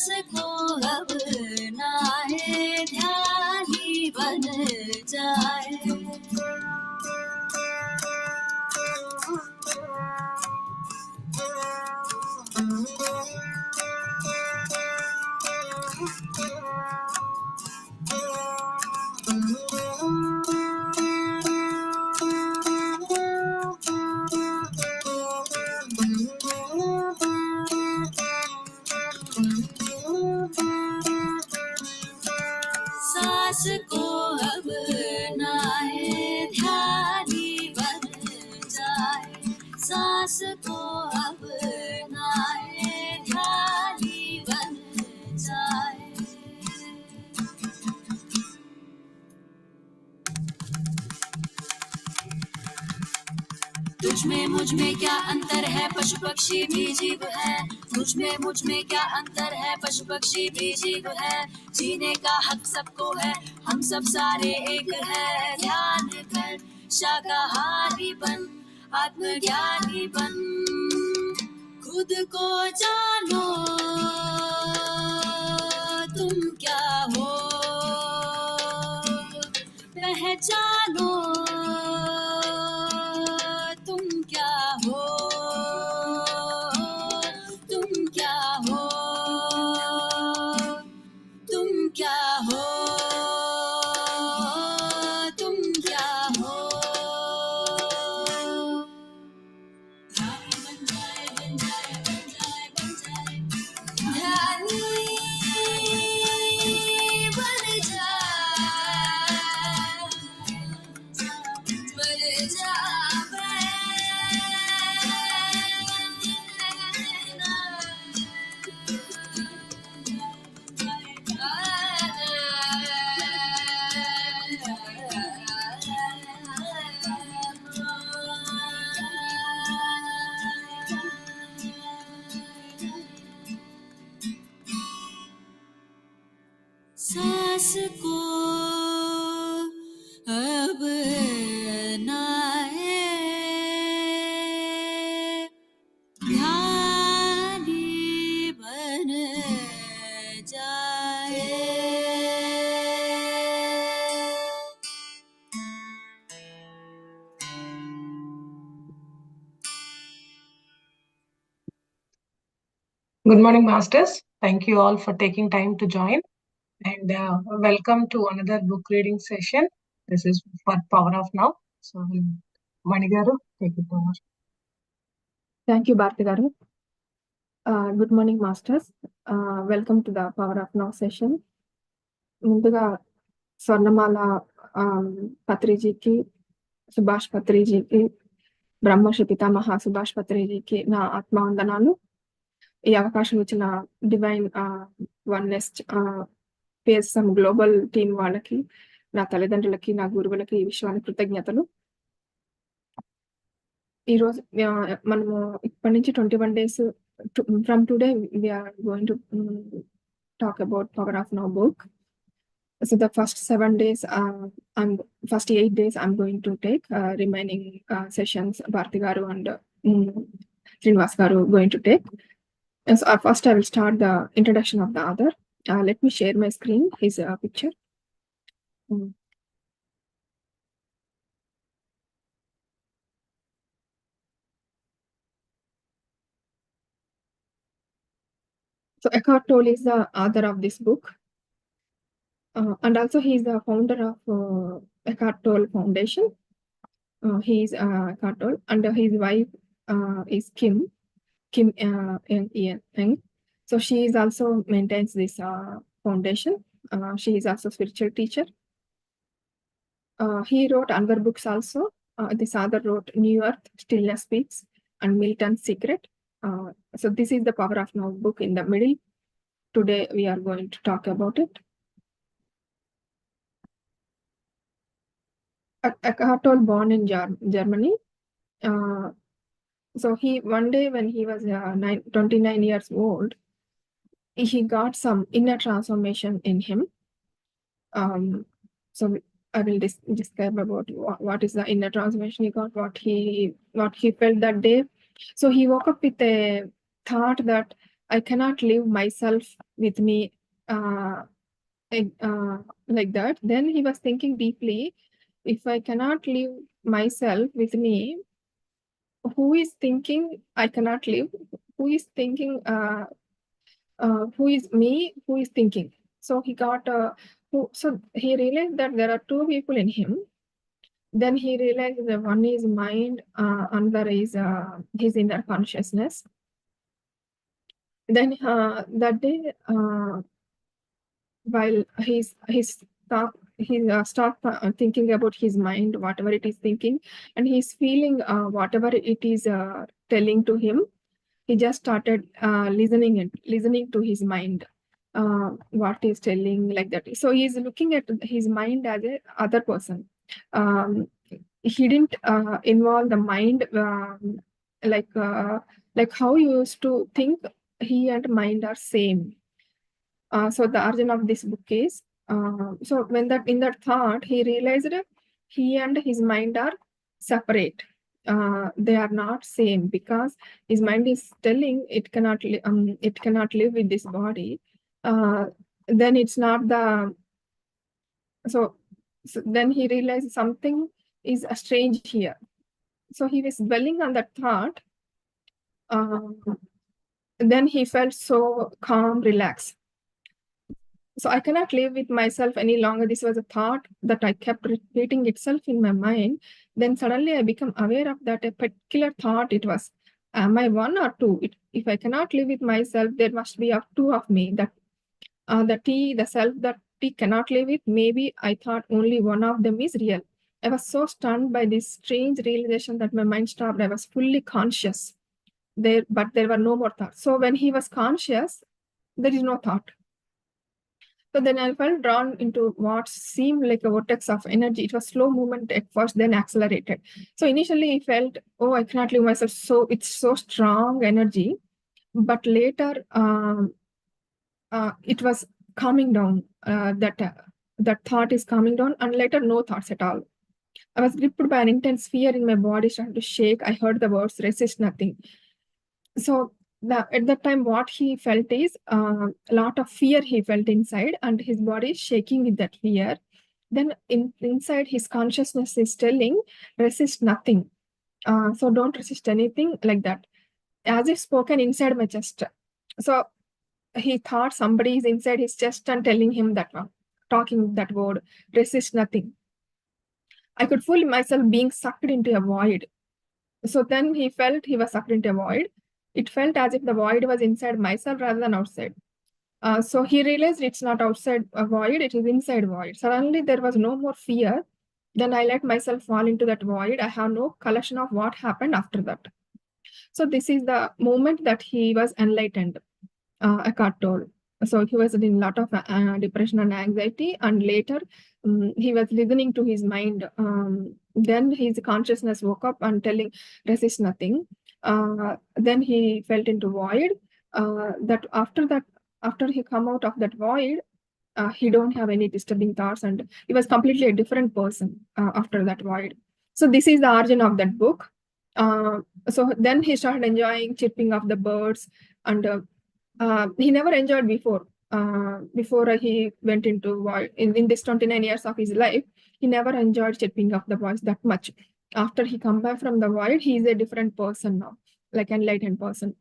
सांस को अब नाए ध्यानी बन जाए। सांस को अब नाए ध्यानी बन जाए। सांस को अब नाए ध्यानी बन जाए। तुझ में मुझ में क्या अंतर है, पशु पक्षी भी जीव है। तुझ में क्या अंतर है, पशु पक्षी भी जीव है। जीने का हक सबको है, हम सब सारे एक है। ध्यान कर शाकाहारी बन, आत्मज्ञानी बन। खुद को जानो तुम क्या हो, पहचानो तुम क्या हो, तुम क्या हो, तुम क्या हो, तुम क्या हो। ध्यानी बन जाए, बन जाए, बन जाए, बन जाए। ध्यानी बन जाए, बन जाए। सांस को अब नाए ध्यानी बन जाए। Good morning, Masters. Thank you all for taking time to join. And welcome to another book reading session. This is for Power of Now. So, Manigaru, take it over. Thank you, Bharti garu. Good morning, Masters. Welcome to the Power of Now session. ముందుగా స్వర్ణమాల పత్రిజీకి, సుభాష్ పత్రిజీకి, బ్రహ్మర్షి పితామహ సుభాష్ పత్రిజీకి నా ఆత్మవందనాలు. ఈ అవకాశం ఇచ్చిన divine oneness పేసం global team వాళ్ళకి, నా తల్లిదండ్రులకి, నా గురువులకి, ఈ విశ్వానికి కృతజ్ఞతలు. ఈరోజు మనము ఇప్పటి నుంచి 21 days from today we're going to talk about power of now book. So the first 7 days, first 8 days, I'm going to take remaining sessions. Bharti garu and Srinivas garu going to take. And so first I will start the introduction of the author. Let me share my screen, his picture. So Eckhart Tolle is the author of this book. And also he is the founder of Eckhart Tolle Foundation. He is Eckhart Tolle, and his wife is Kim Eng. So she is also maintains this foundation. She is also spiritual teacher. He wrote other books also. This author wrote New Earth, Stillness Speaks, and Milton's Secret. So this is the Power of Now book in the middle. Today we are going to talk about it. Eckhart Tolle born in Germany. So he one day when he was 29 years old, he got some inner transformation in him. So I will describe about what is the inner transformation he got, what he felt that day. So he woke up with a thought that I cannot leave myself with me like that. Then he was thinking deeply, if I cannot leave myself with me, who is thinking I cannot live? Who is thinking? Who is me? Who is thinking? So he got so he realized that there are two people in him. Then he realized that one is mind, another is his inner consciousness. Then that day, while he stopped thinking about his mind, whatever it is thinking, and he's feeling whatever it is telling to him. He just started listening to his mind, what he's telling, like that. So he's looking at his mind as a other person. He didn't involve the mind like how you used to think he and mind are same. So the origin of this book is so when that in that thought he realized he and his mind are separate. They are not same because his mind is telling it cannot live with this body. Then it's not the so then he realized something is strange here. So he was dwelling on that thought. Then he felt so calm, relaxed. So I cannot live with myself any longer. This was a thought that I kept repeating itself in my mind. Then suddenly I become aware of that a particular thought. It was, am I one or two? If I cannot live with myself, there must be two of me. That the self that T cannot live with. Maybe I thought only one of them is real. I was so stunned by this strange realization that my mind stopped. I was fully conscious there, but there were no more thoughts. So when he was conscious, there is no thought. So then I felt drawn into what seemed like a vortex of energy. It was slow movement at first, then accelerated. So initially I felt, oh, I cannot leave myself. So it's so strong energy. But later it was calming down. That thought is calming down, and later no thoughts at all. I was gripped by an intense fear in my body, starting to shake. I heard the words, resist nothing. So at that time, what he felt is a lot of fear he felt inside, and his body is shaking with that fear. Then inside his consciousness is telling, resist nothing. So don't resist anything, like that, as if spoken inside my chest. So he thought somebody is inside his chest and telling him that one, talking that word, resist nothing. I could feel myself being sucked into a void. So then he felt he was sucked into a void. It felt as if the void was inside myself rather than outside. So he realized it's not outside a void, it is inside void. Suddenly there was no more fear. Then I let myself fall into that void. I have no collection of what happened after that. So this is the moment that he was enlightened, Eckhart told. So he was in a lot of depression and anxiety, and later he was listening to his mind. Then his consciousness woke up and telling, resist nothing. Then he felt into void. After he come out of that void, he don't have any disturbing thoughts, and he was completely a different person after that void. So this is the origin of that book. So then he started enjoying chirping of the birds, and he never enjoyed before. Before he went into void, in this 29 years of his life, he never enjoyed chirping of the birds that much. After he come back from the void, he is a different person now, like enlightened person.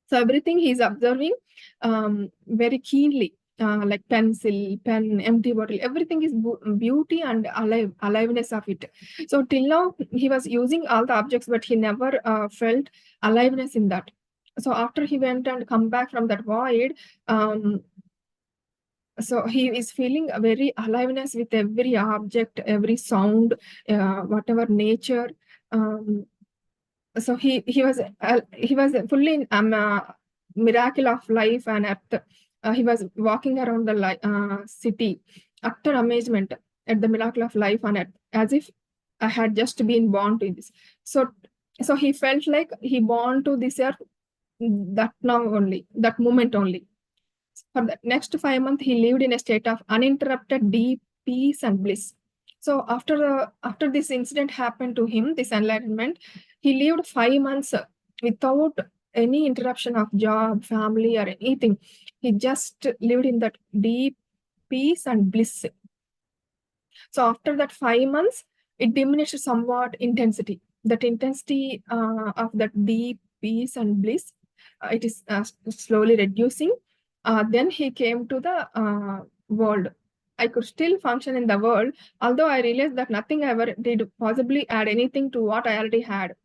So everything he's observing very keenly, like pencil, pen, empty bottle, everything is beauty and aliveness of it. So till now, he was using all the objects, but he never felt aliveness in that. So after he went and come back from that void, so he is feeling a very aliveness with every object, every sound, whatever nature. So he was fully in miracle of life and earth. He was walking around the city, utter amazement at the miracle of life on earth, as if I had just been born to this. So he felt like he born to this earth that moment only. For the next 5 months, he lived in a state of uninterrupted deep peace and bliss. So after this incident happened to him, this enlightenment, he lived 5 months without any interruption of job, family, or anything. He just lived in that deep peace and bliss. So after that 5 months, it diminished somewhat intensity. That intensity of that deep peace and bliss, it is slowly reducing. Then he came to the world. I could still function in the world, although I realized that nothing I ever did possibly add anything to what I already had.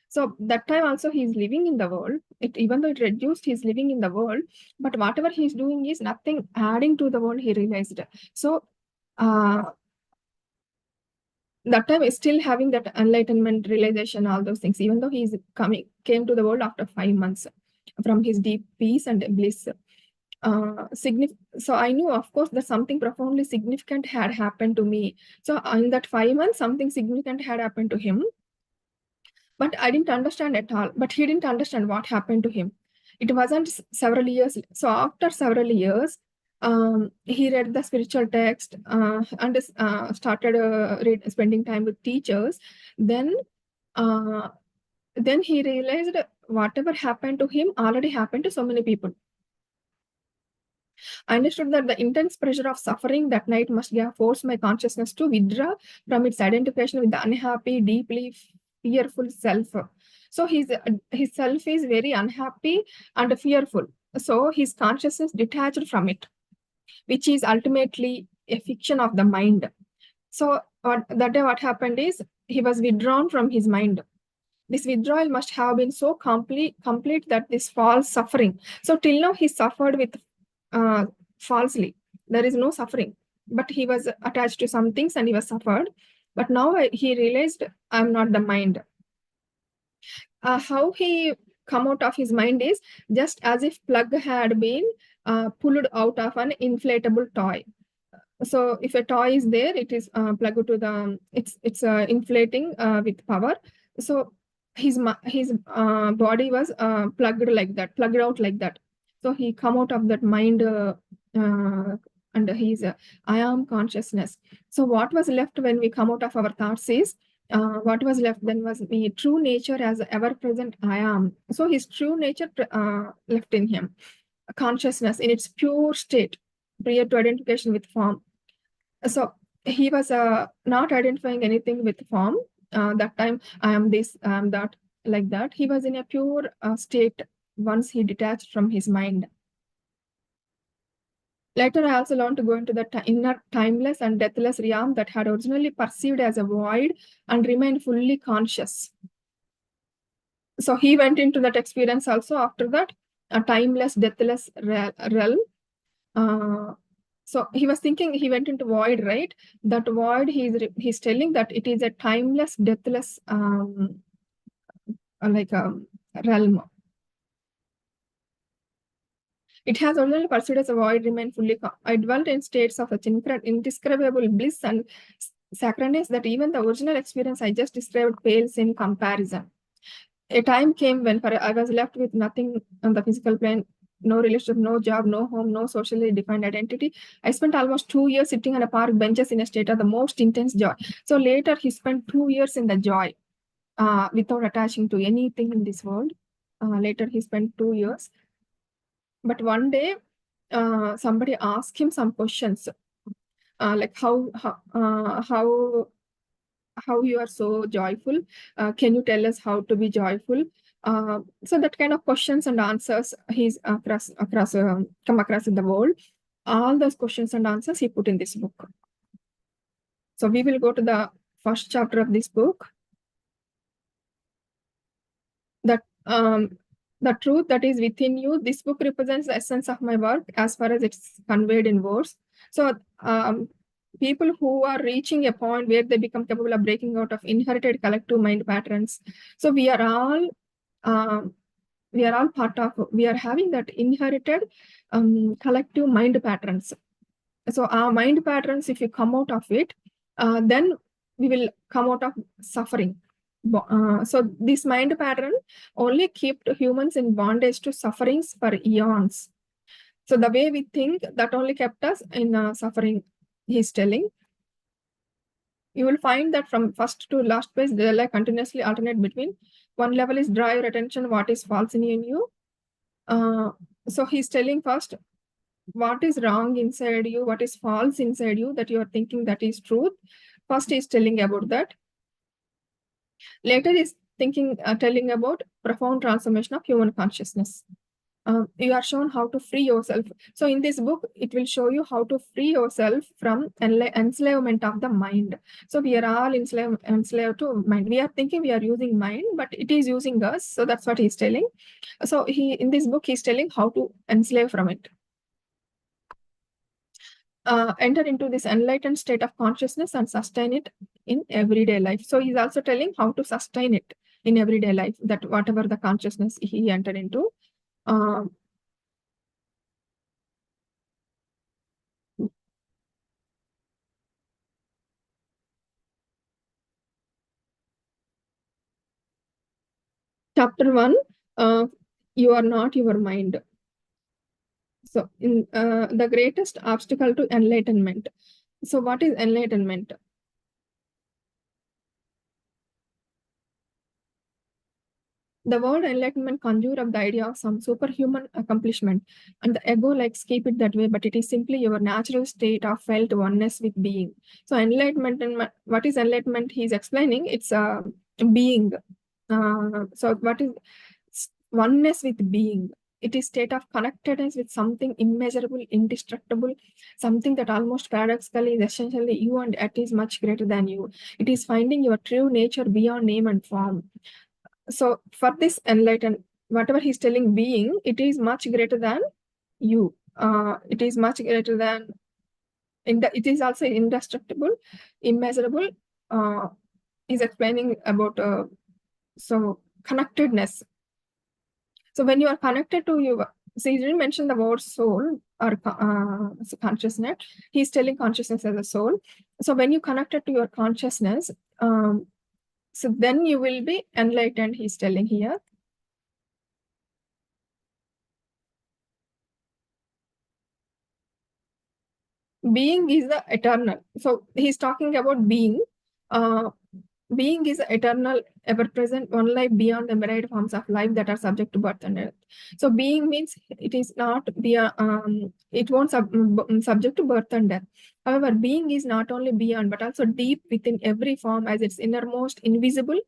So that time also he's living in the world. Even though it reduced, he's living in the world. But whatever he's doing is nothing adding to the world, he realized. So that time is still having that enlightenment realization, all those things, even though he's came to the world after 5 months from his deep peace and bliss. So I knew, of course, that something profoundly significant had happened to me. So in that 5 months, something significant had happened to him, but I didn't understand at all. But he didn't understand what happened to him. It wasn't several years. So after several years, he read the spiritual text and started spending time with teachers. Then he realized whatever happened to him already happened to so many people. I understood that the intense pressure of suffering that night must have forced my consciousness to withdraw from its identification with the unhappy, deeply fearful self. So his self is very unhappy and fearful. So his consciousness detached from it, which is ultimately a fiction of the mind. So that day what happened is he was withdrawn from his mind. This withdrawal must have been so complete that this false suffering. So till now he suffered with falsely. There is no suffering, but he was attached to some things and he was suffered. But now he realized I'm not the mind. How he come out of his mind is just as if plug had been pulled out of an inflatable toy. So if a toy is there, it is plugged to the it's inflating with power. So his body was plugged out like that. So he come out of that mind and he's I am consciousness. So what was left when we come out of our thoughts is what was left then was the true nature as ever present I am. So his true nature left in him, consciousness in its pure state, prior to identification with form. So he was not identifying anything with form. That time I am this, I am that, like that. He was in a pure state once he detached from his mind. Later, I also learned to go into the inner timeless and deathless realm that had originally perceived as a void and remained fully conscious. So he went into that experience also after that, a timeless, deathless realm. So he was thinking he went into void, right? That void, he's telling that it is a timeless, deathless realm. It has originally pursued as a void, remained fully. I dwelt in states of such indescribable bliss and sacredness that even the original experience I just described pales in comparison. A time came when I was left with nothing on the physical plane, no relationship, no job, no home, no socially defined identity. I spent almost 2 years sitting on a park benches in a state of the most intense joy. So later he spent 2 years in the joy without attaching to anything in this world. Later he spent 2 years. But one day somebody asked him some questions like how you are so joyful. Can you tell us how to be joyful? So that kind of questions and answers he's come across in the world. All those questions and answers he put in this book. So we will go to the first chapter of this book. That the truth that is within you. This book represents the essence of my work as far as it's conveyed in words. So people who are reaching a point where they become capable of breaking out of inherited collective mind patterns. So we are all part of, we are having that inherited collective mind patterns. So our mind patterns, if you come out of it, then we will come out of suffering. So this mind pattern only kept humans in bondage to sufferings for eons. So the way we think, that only kept us in suffering, he's telling. You will find that from first to last page, they like continuously alternate between One level is draw your attention what is false in you. So he's telling first what is wrong inside you, what is false inside you that you are thinking that is truth. First he's telling about that. Later is telling about profound transformation of human consciousness. You are shown how to free yourself. So in this book, it will show you how to free yourself from enslavement of the mind. So we are all enslaved to mind. We are thinking we are using mind, but it is using us. So that's what he's telling. So in this book, he's telling how to enslave from it. Enter into this enlightened state of consciousness and sustain it in everyday life. So he's also telling how to sustain it in everyday life, that whatever the consciousness he entered into. Chapter 1, you are not your mind. So in the greatest obstacle to enlightenment. So what is enlightenment? The word enlightenment conjure up the idea of some superhuman accomplishment, and the ego likes keep it that way, but it is simply your natural state of felt oneness with being. So enlightenment, and what is enlightenment? He is explaining it's a being. So what is oneness with being? It is state of connectedness with something immeasurable, indestructible, something that almost paradoxically is essentially you and it is much greater than you. It is finding your true nature beyond name and form. So for this enlightened, whatever he's telling being, it is much greater than you. It is much greater than, it is also indestructible, immeasurable. He's explaining about so connectedness. So when you are connected to you, so he didn't mention the word soul or consciousness. He's telling consciousness as a soul. So when you connected to your consciousness, so then you will be enlightened, he's telling here. Being is the eternal. So he's talking about being. Being is eternal, ever-present, one life beyond the myriad forms of life that are subject to birth and death. So being means it is not it won't subject to birth and death. However, being is not only beyond, but also deep within every form as its innermost, invisible.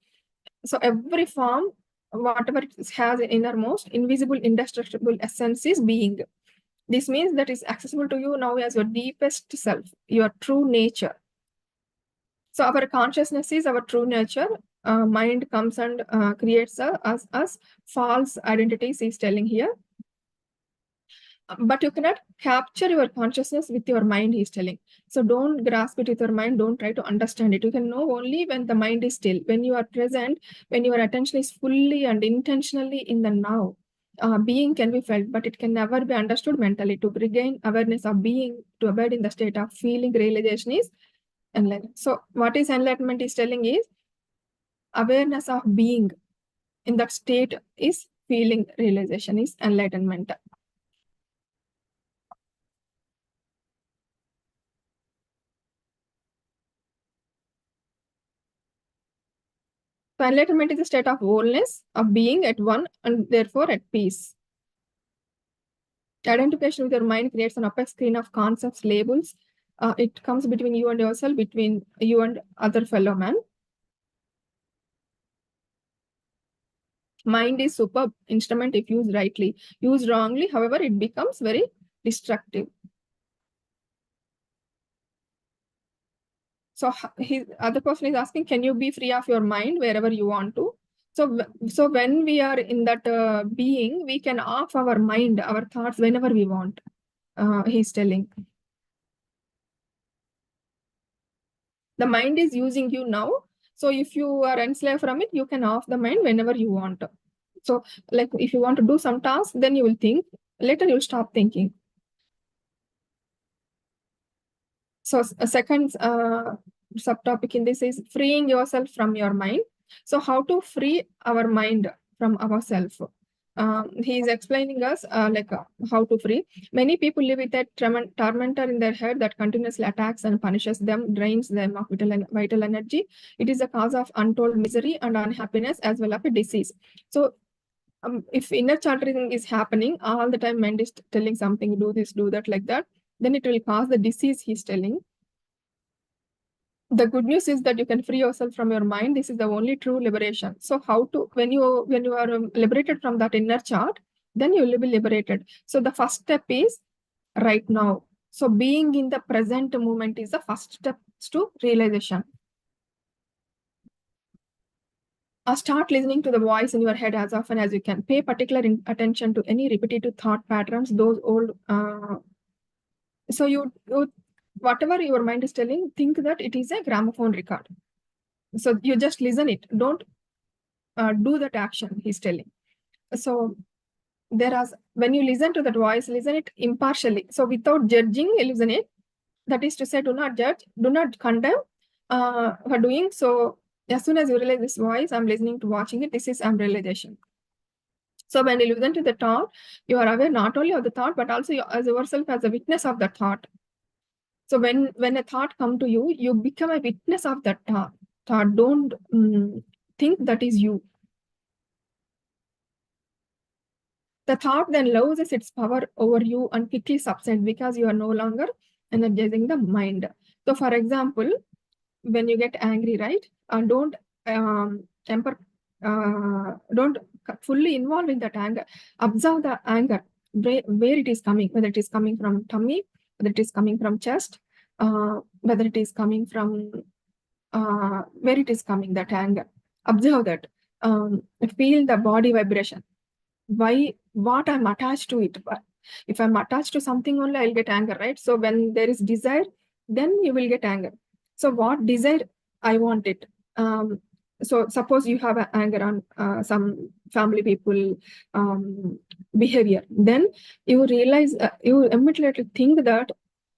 So every form, whatever it has an innermost, invisible, indestructible essence is being. This means that is accessible to you now as your deepest self, your true nature. So our consciousness is our true nature. Mind comes and creates us false identities, he's telling here. But you cannot capture your consciousness with your mind, he's telling. So don't grasp it with your mind, don't try to understand it. You can know only when the mind is still, when you are present, when your attention is fully and intentionally in the now. Being can be felt, but it can never be understood mentally. To regain awareness of being, to abide in the state of feeling realization is enlightenment. So what is enlightenment is telling is awareness of being in that state is feeling realization is enlightenment. So enlightenment is a state of wholeness, of being at one and therefore at peace. Identification with your mind creates an opaque screen of concepts, labels. It comes between you and yourself, between you and other fellow man. Mind is superb instrument if used rightly. Used wrongly, however, it becomes very destructive. So his other person is asking, can you be free of your mind wherever you want to? So when we are in that being, we can off our mind, our thoughts whenever we want. He's telling. The mind is using you now. So if you are enslaved from it, you can off the mind whenever you want. So like if you want to do some task, then you will think. Later you'll stop thinking. So a second subtopic in this is freeing yourself from your mind. So how to free our mind from ourselves? he is explaining us how to free. Many people live with a tormentor in their head that continuously attacks and punishes them, drains them of vital energy. It is a cause of untold misery and unhappiness as well as a disease. So if inner chanting is happening all the time, mind is telling something, do this, do that, like that, then it will cause the disease he's telling. The good news is that you can free yourself from your mind. This is the only true liberation. So how to, when you are liberated from that inner chart, then you will be liberated. So the first step is right now. So being in the present moment is the first step to realization. Start listening to the voice in your head as often as you can. Pay particular attention to any repetitive thought patterns, those old. So you whatever your mind is telling, think that it is a gramophone record. So you just listen it. Don't do that action he's telling. So when you listen to that voice, listen it impartially. So without judging, listen it. That is to say, do not judge, do not condemn for doing. So as soon as you realize this voice, I'm listening to watching it, this is realization. So when you listen to the thought, you are aware not only of the thought, but also as yourself as a witness of the thought. So when a thought come to you, you become a witness of that thought. Don't think that is you. The thought then loses its power over you and quickly subsides because you are no longer energizing the mind. So for example, when you get angry, right? Don't fully involve in that anger. Observe the anger, where it is coming, whether it is coming from tummy, whether it is coming from chest, whether it is coming from where it is coming, that anger. Observe that. Feel the body vibration. What I'm attached to it. If I'm attached to something only, I'll get anger, right? So when there is desire, then you will get anger. So what desire I want it. So suppose you have anger on some family people behavior, then you realize you immediately think that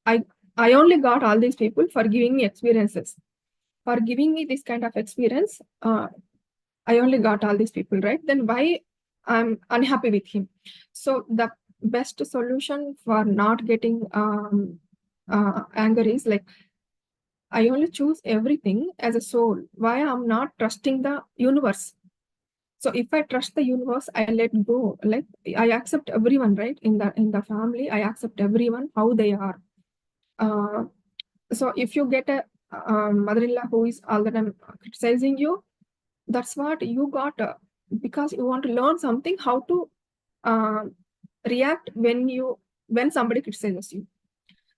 I only got all these people for giving me experiences, for giving me this kind of experience. I only got all these people, right? Then why I'm unhappy with him? So the best solution for not getting anger is like, I only choose everything as a soul. Why I'm not trusting the universe? So if I trust the universe, I let go. Like I accept everyone, right? In the family, I accept everyone how they are. So if you get a mother-in-law who is all the time criticizing you, that's what you got because you want to learn something, how to react when somebody criticizes you.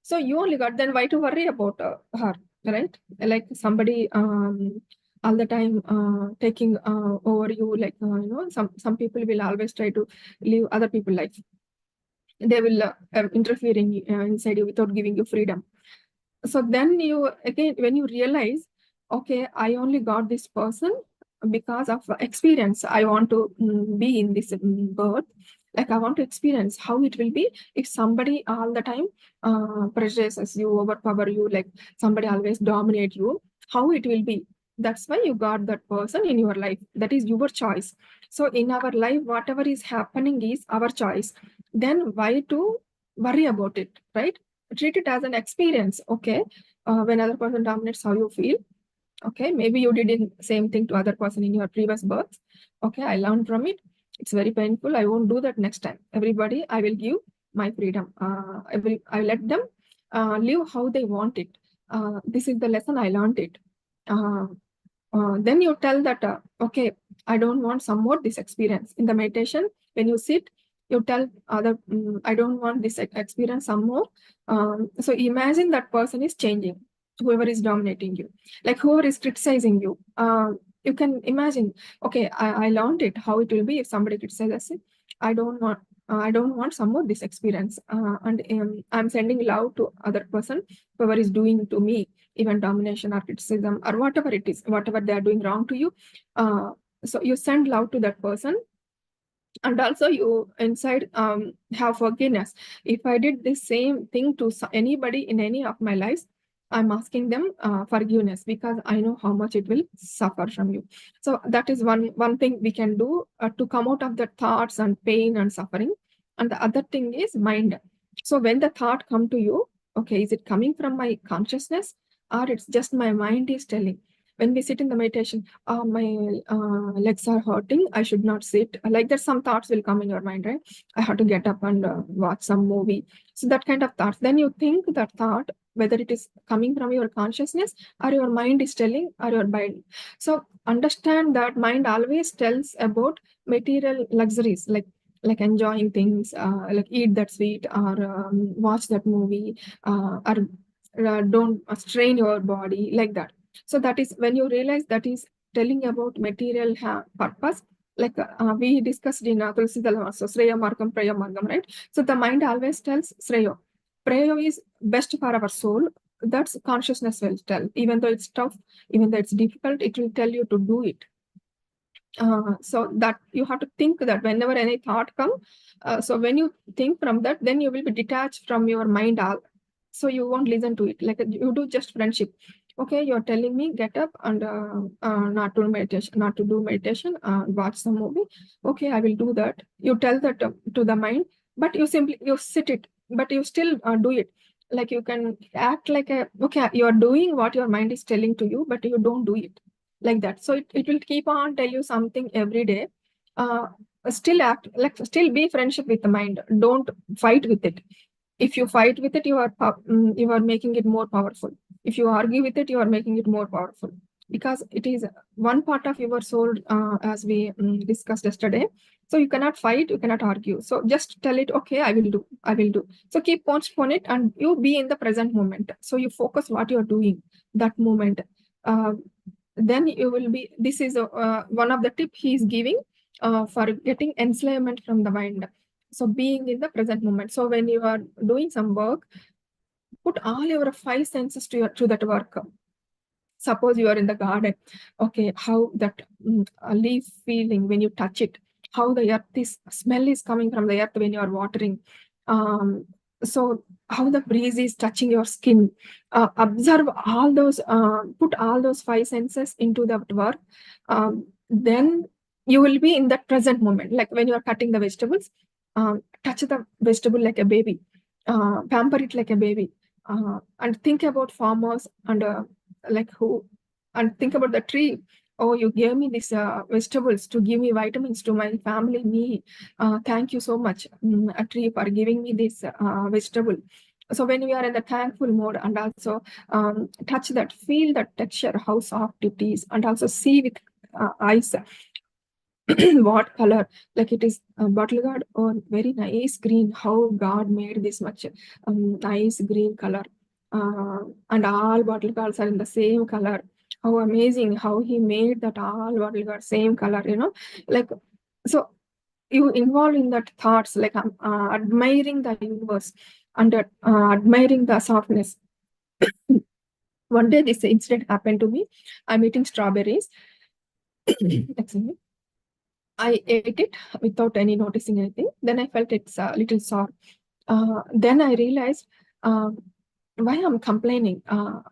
So you only got, then why to worry about her, right? Like somebody all the time taking over you, like some people will always try to live other people's life. They will interfering inside you without giving you freedom. So then you again, when you realize, okay, I only got this person because of experience. I want to be in this birth. Like I want to experience how it will be if somebody all the time pressures you, overpower you, like somebody always dominate you, how it will be. That's why you got that person in your life. That is your choice. So in our life, whatever is happening is our choice. Then why to worry about it, right? Treat it as an experience. Okay, when other person dominates, how you feel. Okay, maybe you did the same thing to other person in your previous birth. Okay, I learned from it. It's very painful. I won't do that next time. Everybody, I will give my freedom. I let them live how they want it. This is the lesson I learned it. Then you tell that, okay, I don't want some more this experience. In the meditation, when you sit, you tell other, I don't want this experience some more. So imagine that person is changing, whoever is dominating you, like whoever is criticizing you. You can imagine, okay, I learned it, how it will be if somebody criticizes it. I don't want some more this experience. And I'm sending love to other person, whoever is doing to me, even domination or criticism or whatever it is, whatever they are doing wrong to you. So you send love to that person. And also you inside have forgiveness. If I did the same thing to anybody in any of my lives, I'm asking them forgiveness, because I know how much it will suffer from you. So that is one thing we can do to come out of the thoughts and pain and suffering. And the other thing is mind. So when the thought come to you, okay, is it coming from my consciousness, or it's just my mind is telling? When we sit in the meditation, my legs are hurting, I should not sit. Like that, some thoughts will come in your mind, right? I have to get up and watch some movie. So that kind of thoughts. Then you think that thought, whether it is coming from your consciousness or your mind is telling, or your mind. So understand that mind always tells about material luxuries, like enjoying things, like eat that sweet, or watch that movie, or don't strain your body, like that. So that is when you realize that is telling about material purpose, like we discussed in Tulsi Dalam also, Sreya Margam, Praya Margam, right? So the mind always tells Sreya. Prayo is best for our soul. That's consciousness will tell. Even though it's tough, even though it's difficult, it will tell you to do it. So that you have to think that whenever any thought come, so when you think from that, then you will be detached from your mind. So you won't listen to it. Like you do just friendship. Okay, you're telling me get up and not to do meditation, watch some movie. Okay, I will do that. You tell that to the mind, but you sit it, but you still do it. Like you can act like you're doing what your mind is telling to you, but you don't do it like that. So it will keep on tell you something every day. Still act like, still be friendship with the mind. Don't fight with it. If you fight with it, you are making it more powerful. If you argue with it, you are making it more powerful, because it is one part of your soul, as we discussed yesterday. So you cannot fight, you cannot argue. So just tell it, okay, I will do. So keep postpone it, and you be in the present moment. So you focus what you're doing that moment. Then you will be, this is one of the tip he is giving for getting enslavement from the mind. So being in the present moment. So when you are doing some work, put all your five senses to that work. Suppose you are in the garden, okay, how that leaf feeling when you touch it, how the earth smell is coming from the earth when you are watering. So how the breeze is touching your skin. Observe all those, put all those five senses into that work. Then you will be in that present moment. Like when you are cutting the vegetables, touch the vegetable like a baby, pamper it like a baby, and think about farmers and and think about the tree. Oh, you gave me these vegetables to give me vitamins to my family, me. Thank you so much, a tree, for giving me this vegetable. So when we are in the thankful mode, and also touch that, feel that texture, how soft it is, and also see with eyes what color, like it is bottle gourd or very nice green, how God made this much nice green color, and all bottle gourds are in the same color. How amazing how he made that all bottle gourd same color, like. So you involve in that thoughts, like admiring the universe, and admiring the softness. One day this incident happened to me. I'm eating strawberries. Excuse me. I ate it without any noticing anything. Then I felt it's a little sour. Then I realized why I'm complaining.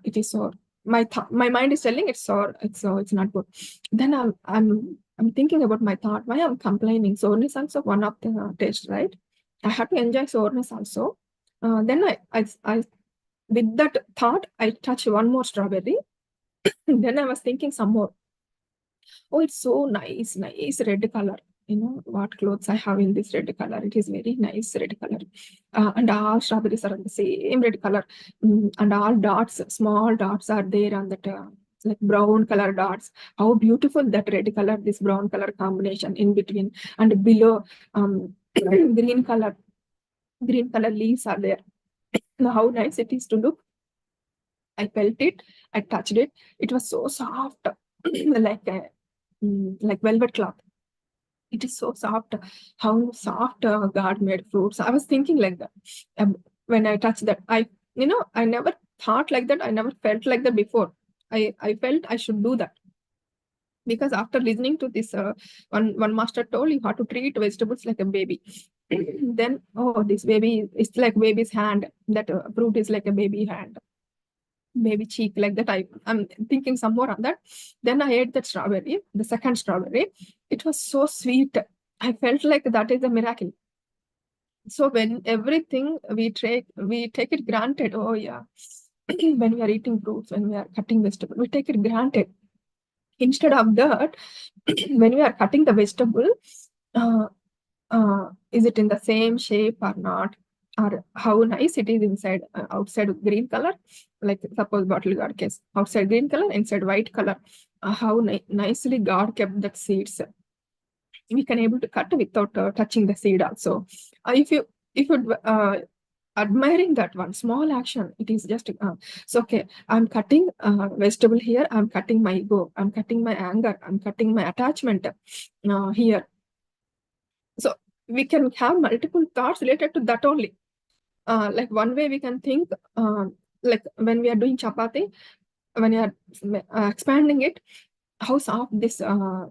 It is sour. My mind is telling it's sour. It's not good. Then I'm thinking about my thought. Why I'm complaining? Sourness also one of the taste, right? I have to enjoy sourness also. Then I with that thought, I touch one more strawberry. Then I was thinking some more. Oh, it's so nice red color. What clothes I have in this red color. It is very nice red color. And all strawberries are the same red color. And all dots, small dots are there on that, like brown color dots. How beautiful that red color, this brown color combination in between. And below, green color leaves are there. Now, how nice it is to look. I felt it. I touched it. It was so soft, like velvet cloth. It is so soft. How soft God made fruits. I was thinking like that when I touched that. I never thought like that. I never felt like that before. I felt I should do that, because after listening to this, one master told you have to treat vegetables like a baby. Then, oh, this baby is like baby's hand. That fruit is like a baby hand. baby cheek like that. I'm thinking some more on that. Then I ate that strawberry, the second strawberry. It was so sweet. I felt like that is a miracle. So when everything we take it granted. Oh yeah, when we are eating fruits, when we are cutting vegetable, we take it granted. Instead of that, when we are cutting the vegetable, is it in the same shape or not? Or how nice it is inside, outside green color, like suppose bottle gourd case, outside green color, inside white color. How nicely God kept that seeds. We can able to cut without touching the seed also. If you admiring that one small action, it is just so okay, I'm cutting vegetable here, I'm cutting my ego, I'm cutting my anger, I'm cutting my attachment here. So we can have multiple thoughts related to that only. Like one way we can think, like when we are doing chapati, when you are expanding it, how soft this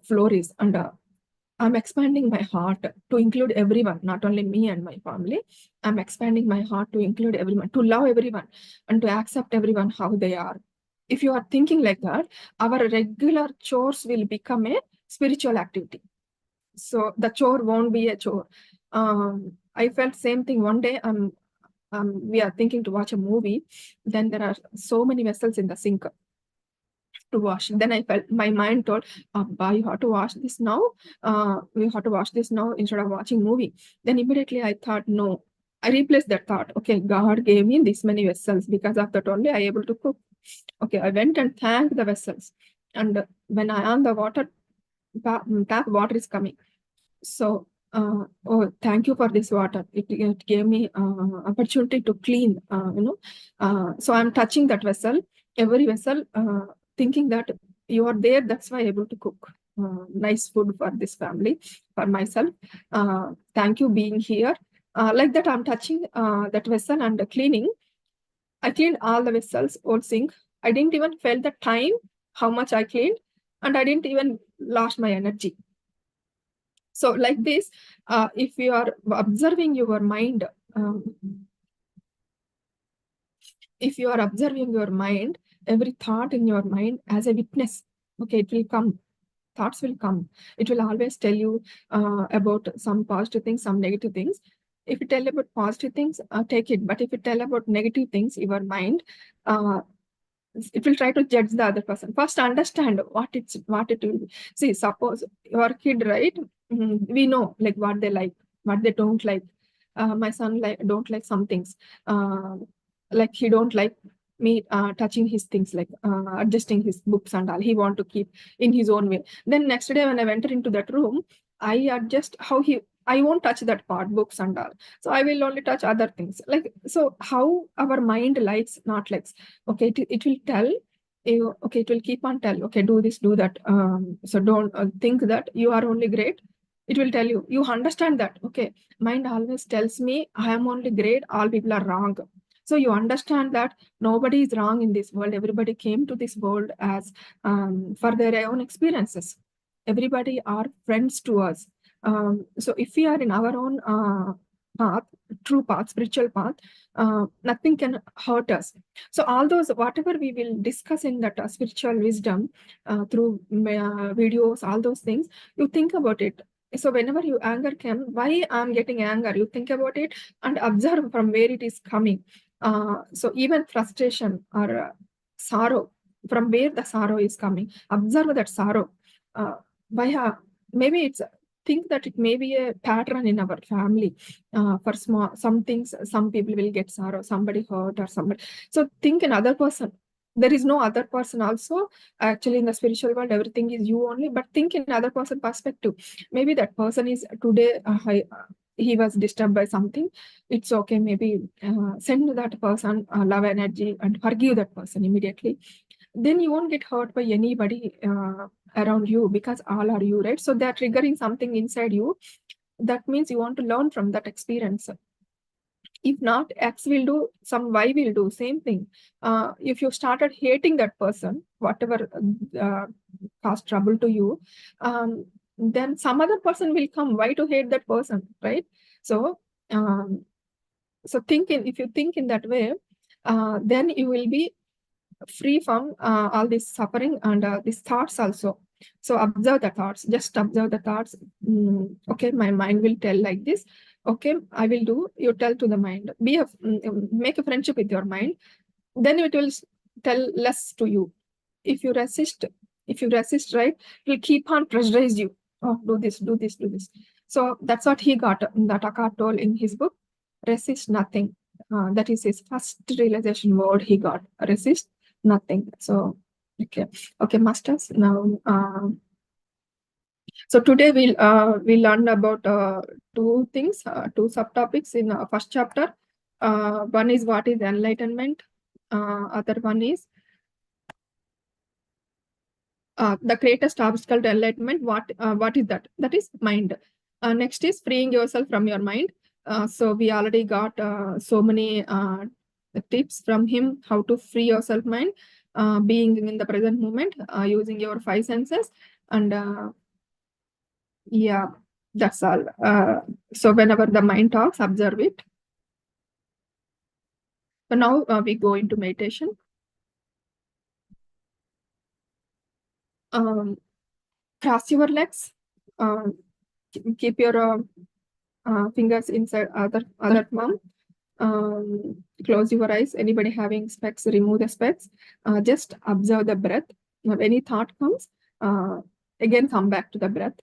floor is, and I'm expanding my heart to include everyone, not only me and my family. I'm expanding my heart to include everyone, to love everyone, and to accept everyone how they are. If you are thinking like that, our regular chores will become a spiritual activity. So the chore won't be a chore. I felt same thing one day. We are thinking to watch a movie. Then there are so many vessels in the sink to wash. Then I felt my mind told, Abba, you have to wash this now. We have to wash this now instead of watching movie. Then immediately I thought, no. I replaced that thought. Okay, God gave me this many vessels. Because of that only I able to cook. Okay, I went and thanked the vessels. And when I on the water, tap water is coming. So, oh, thank you for this water. It gave me opportunity to clean, so I'm touching that vessel, every vessel, thinking that you are there. That's why I'm able to cook nice food for this family, for myself. Thank you being here. Like that, I'm touching that vessel and cleaning. I cleaned all the vessels, old sink. I didn't even feel the time, how much I cleaned, and I didn't even lost my energy. So like this, if you are observing your mind, if you are observing your mind, every thought in your mind as a witness, okay, it will come. Thoughts will come. It will always tell you about some positive things, some negative things. If you tell about positive things, take it. But if you tell about negative things, your mind, it will try to judge the other person. First, understand what it will be. See, suppose your kid, right? We know like what they like, what they don't like. My son don't like some things. Like he don't like me touching his things, like adjusting his books and all. He want to keep in his own way. Then next day when I enter into that room, I adjust how I won't touch that part, books and all. So I will only touch other things. Like, so how our mind likes, not likes. Okay, it will tell you, okay, it will keep on tell, okay, do this, do that. So don't think that you are only great. It will tell you, you understand that, okay, mind always tells me I am only great, all people are wrong. So you understand that nobody is wrong in this world. Everybody came to this world as for their own experiences. Everybody are friends to us. So if we are in our own path, true path, spiritual path, nothing can hurt us. So all those, whatever we will discuss in that spiritual wisdom through videos, all those things, you think about it. So whenever you anger came, why I'm getting anger, you think about it and observe from where it is coming. So even frustration or sorrow, from where the sorrow is coming, observe that sorrow. Maybe it's, think that it may be a pattern in our family. For some things, some people will get sorrow, somebody hurt or somebody. So think another person. There is no other person also. Actually, in the spiritual world, everything is you only. But think in other person perspective. Maybe that person is today he was disturbed by something. It's okay. Maybe send that person love energy and forgive that person immediately. Then you won't get hurt by anybody around you, because all are you, right? So they're triggering something inside you. That means you want to learn from that experience. If not, X will do, some Y will do, same thing. If you started hating that person, whatever caused trouble to you, then some other person will come. Why to hate that person, right? So, so if you think in that way, then you will be free from all this suffering and these thoughts also. So observe the thoughts, just observe the thoughts. Okay, my mind will tell like this. Okay, I will do. You tell to the mind. Make a friendship with your mind. Then it will tell less to you. If you resist, right, it will keep on pressurize you. Oh, do this, do this, do this. So that's what he got. That Eckhart told in his book, resist nothing. That is his first realization word he got. Resist nothing. So okay, masters. Now, so today we'll learn about two things, two subtopics in first chapter. One is what is enlightenment. Other one is the greatest obstacle to enlightenment. What is that? That is mind. Next is freeing yourself from your mind. So we already got so many tips from him how to free yourself mind, being in the present moment, using your five senses, and yeah, that's all. So whenever the mind talks, observe it. So now we go into meditation. Cross your legs. Keep your fingers inside other palm. Close your eyes. Anybody having specs, remove the specs. Just observe the breath. If any thought comes, again come back to the breath.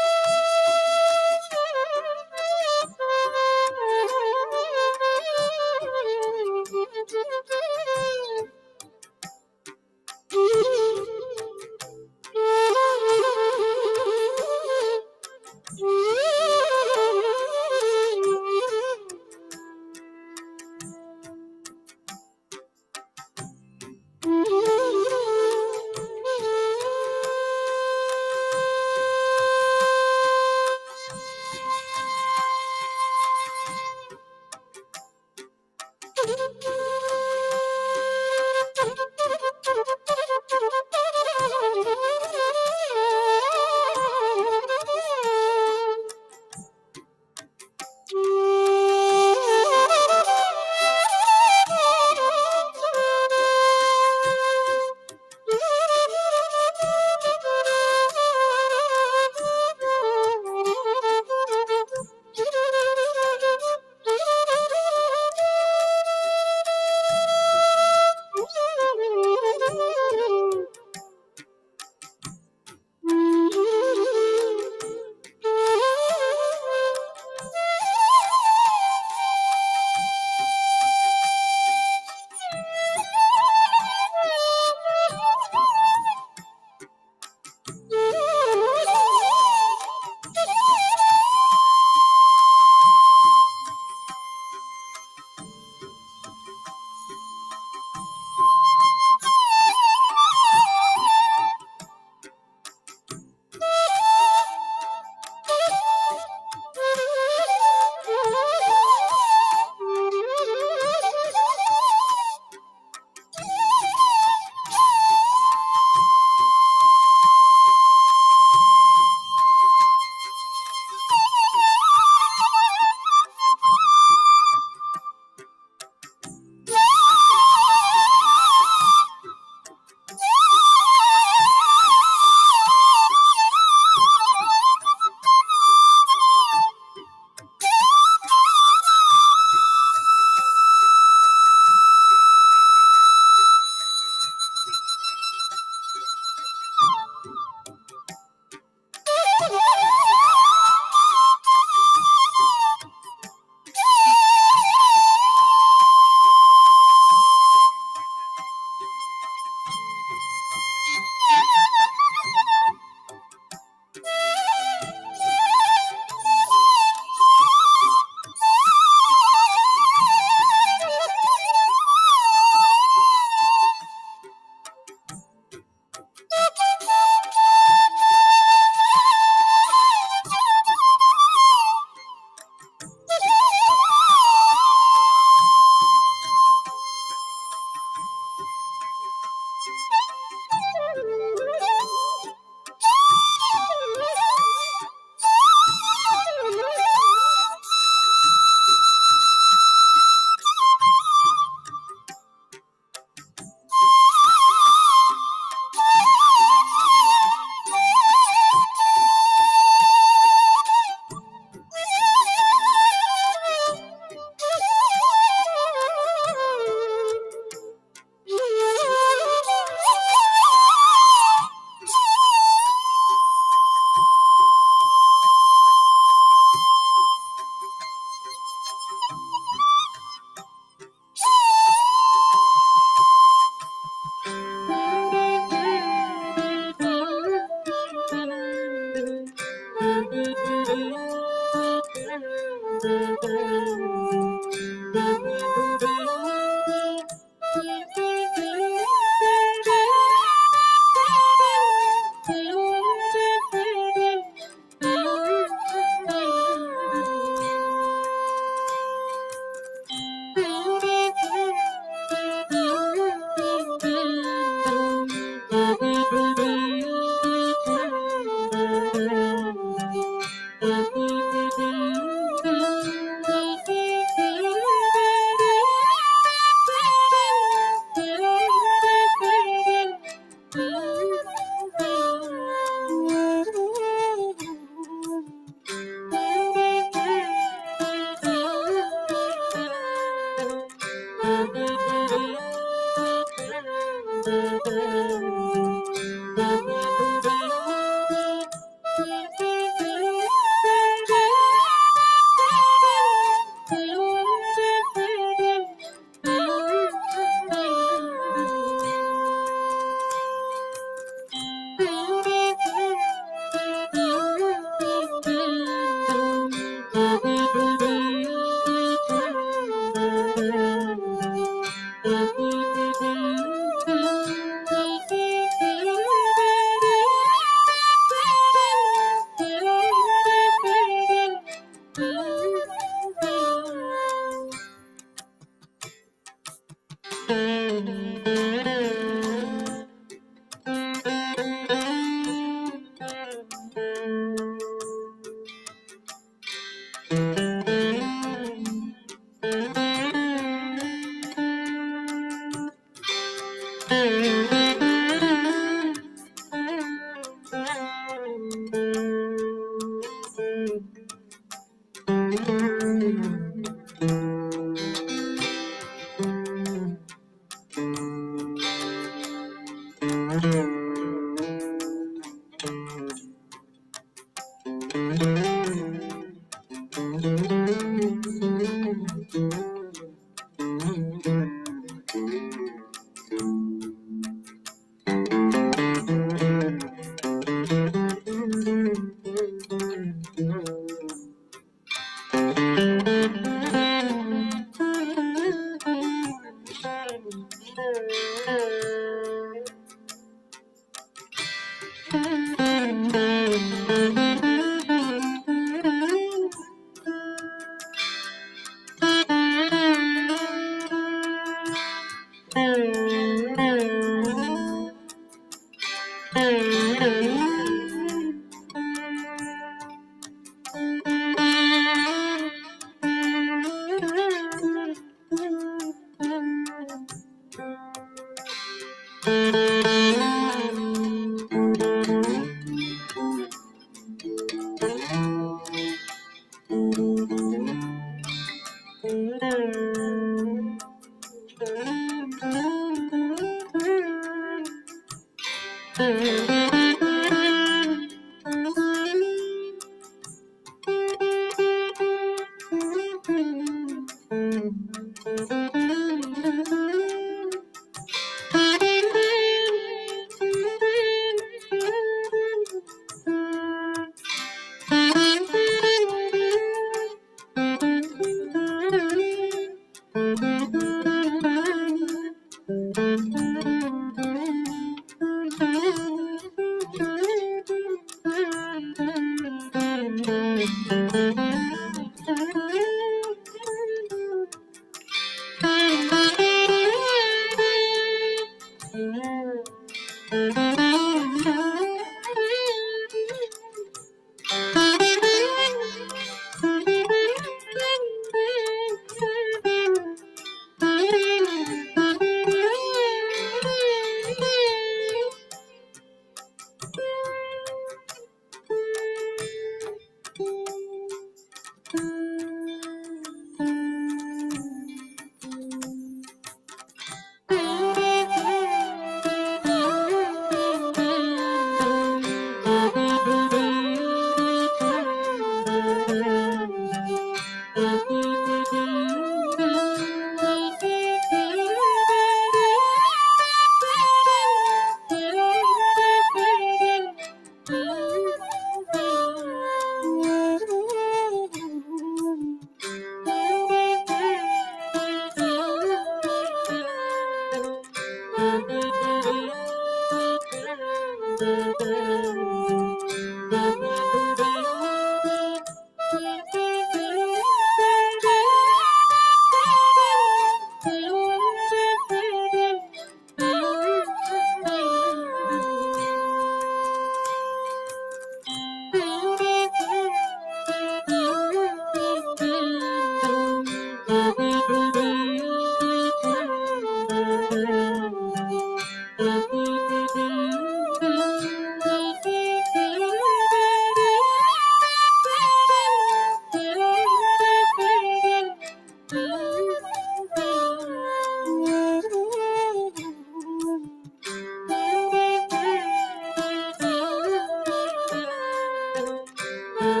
The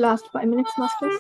last 5 minutes, masters.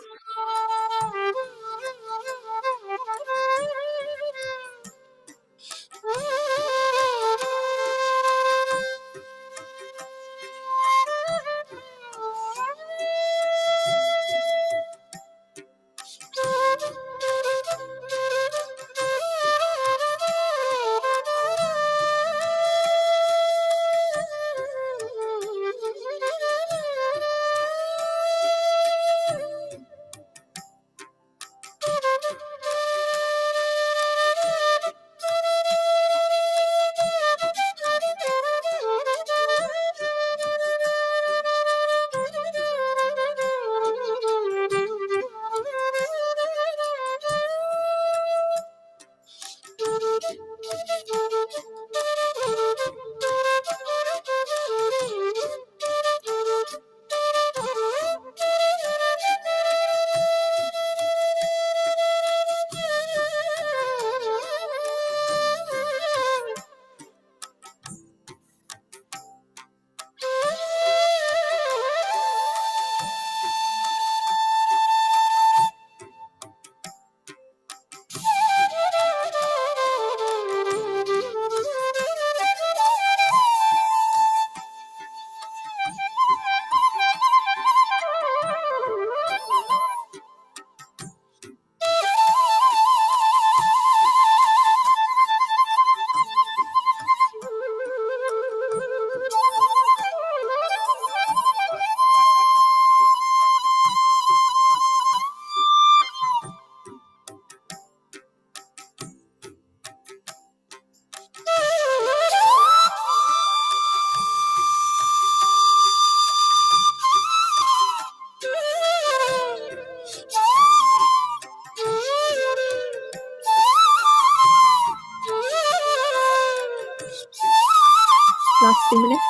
Last 3 minutes.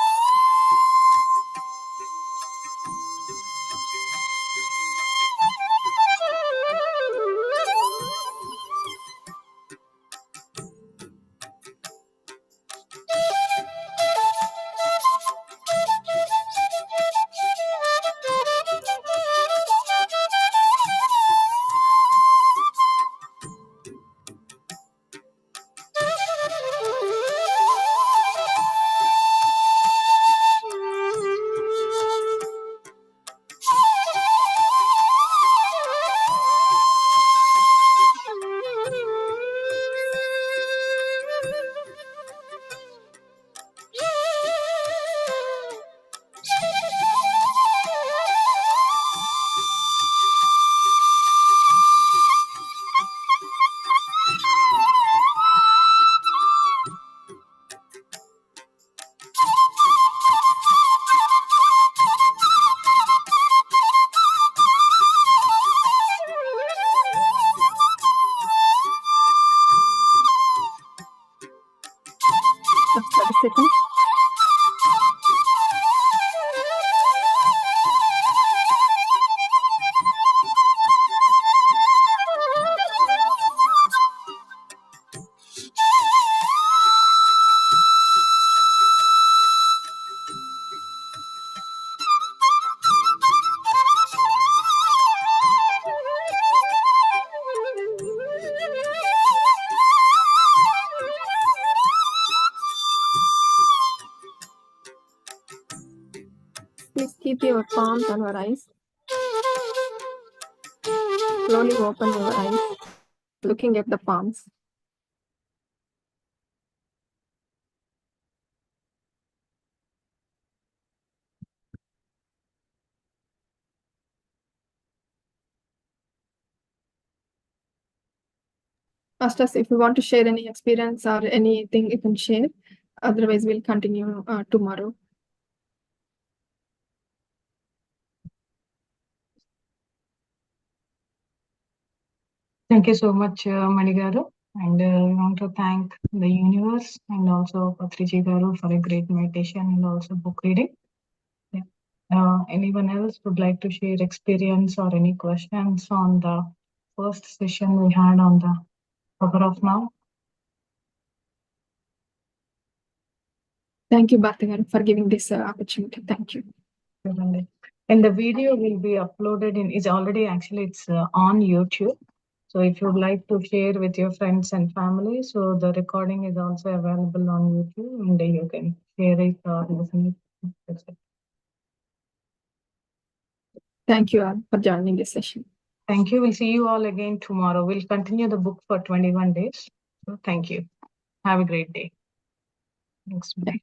Please keep your palms on your eyes. Slowly open your eyes, looking at the palms. Masters, if you want to share any experience or anything, you can share. Otherwise, we'll continue tomorrow. Thank you so much, Manigaru. And we want to thank the universe and also Patriji Garu for a great meditation and also book reading. Yeah. Anyone else would like to share experience or any questions on the first session we had on the Power of Now? Thank you, Bharti, for giving this opportunity. Thank you. And the video will be uploaded it's on YouTube. So if you'd like to share with your friends and family, so the recording is also available on YouTube and you can share it or listen it. Thank you all for joining this session. Thank you. We'll see you all again tomorrow. We'll continue the book for 21 days. So thank you. Have a great day. Thanks. Bye.